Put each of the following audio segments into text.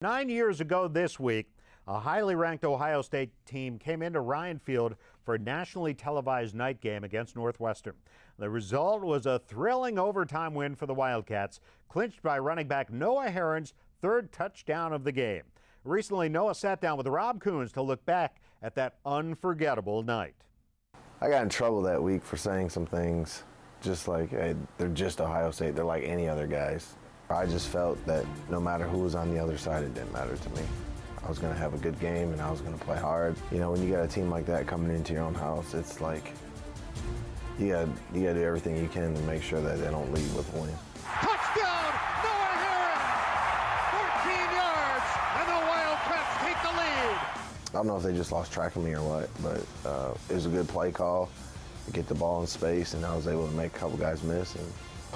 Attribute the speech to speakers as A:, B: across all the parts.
A: 9 years ago this week, a highly ranked Ohio State team came into Ryan Field for a nationally televised night game against Northwestern. The result was a thrilling overtime win for the Wildcats, clinched by running back Noah Herron's third touchdown of the game. Recently, Noah sat down with Rob Coons to look back at that unforgettable night.
B: I got in trouble that week for saying some things just like, hey, they're just Ohio State. They're like any other guys. I just felt that no matter who was on the other side, it didn't matter to me. I was going to have a good game and I was going to play hard. You know, when you got a team like that coming into your own house, it's like you got to do everything you can to make sure that they don't leave with a win.
C: Touchdown, Noah Herron! 14 yards, and the Wildcats take the lead.
B: I don't know if they just lost track of me or what, but it was a good play call to get the ball in space, and I was able to make a couple guys miss. And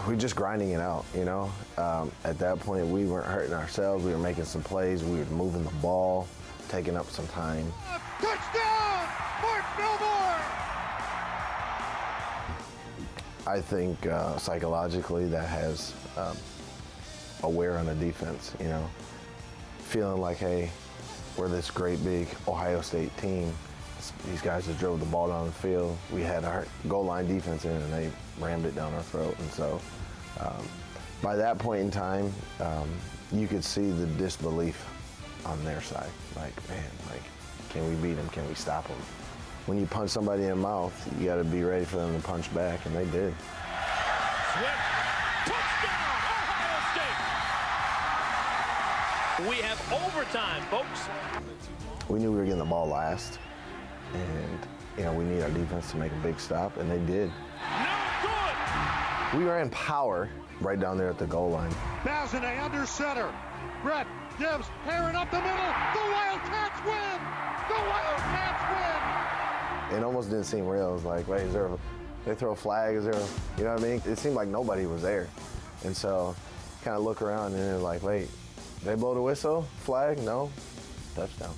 B: we're just grinding it out, you know. At that point, we weren't hurting ourselves. We were making some plays. We were moving the ball, taking up some time.
C: Touchdown, Mark Milmore!
B: I think psychologically that has a wear on the defense, you know. Feeling like, hey, we're this great big Ohio State team. These guys that drove the ball down the field. We had our goal line defense in and they rammed it down our throat. And so by that point in time, you could see the disbelief on their side. Like, man, like, can we beat them? Can we stop them? When you punch somebody in the mouth, you got to be ready for them to punch back, and they did.
D: Swift, touchdown, Ohio State! We have overtime, folks.
B: We knew we were getting the ball last, and you know we need our defense to make a big stop, and they did.
D: No good!
B: We ran power right down there at the goal line.
C: Bazinet under center. Brett gives Herron up the middle. The Wildcats win! The Wildcats win!
B: It almost didn't seem real. It was like, wait, is there they throw a flag? Is there you know what I mean? It seemed like nobody was there. And so kind of look around and they're like, wait, they blow the whistle? Flag? No. Touchdown.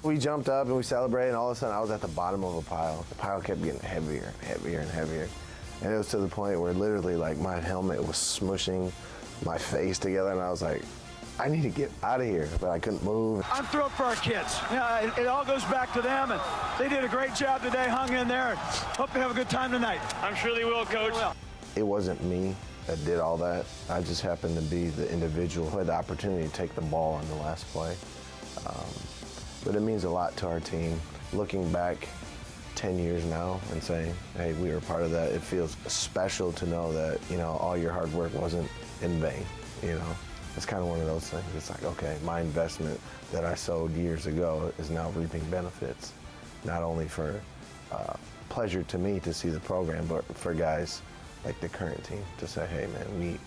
B: We jumped up and we celebrated, and all of a sudden I was at the bottom of a pile. The pile kept getting heavier and heavier and heavier. And it was to the point where literally like my helmet was smushing my face together, and I was like, I need to get out of here, but I couldn't move.
E: I'm thrilled for our kids. Yeah, it all goes back to them, and they did a great job today, hung in there. Hope they have a good time tonight.
D: I'm sure they will, Coach.
B: It wasn't me that did all that. I just happened to be the individual who had the opportunity to take the ball on the last play. But it means a lot to our team. Looking back 10 years now and saying, hey, we were part of that, it feels special to know that, you know, all your hard work wasn't in vain, you know. It's kind of one of those things. It's like, okay, my investment that I sowed years ago is now reaping benefits, not only for pleasure to me to see the program, but for guys like the current team to say, hey, man,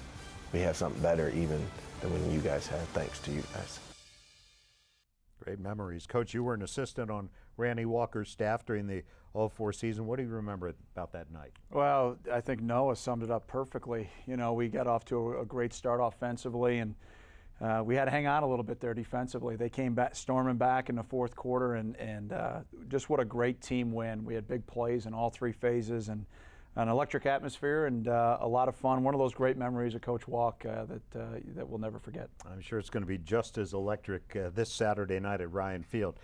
B: we have something better even than when you guys had, thanks to you guys.
A: Great memories. Coach, you were an assistant on Randy Walker's staff during the 04 season. What do you remember about that night?
E: Well, I think Noah summed it up perfectly. You know, we got off to a great start offensively, and we had to hang on a little bit there defensively. They came back, storming back in the fourth quarter, and just what a great team win. We had big plays in all three phases, and an electric atmosphere, and a lot of fun. One of those great memories of Coach Walk that we'll never forget.
A: I'm sure it's going to be just as electric this Saturday night at Ryan Field.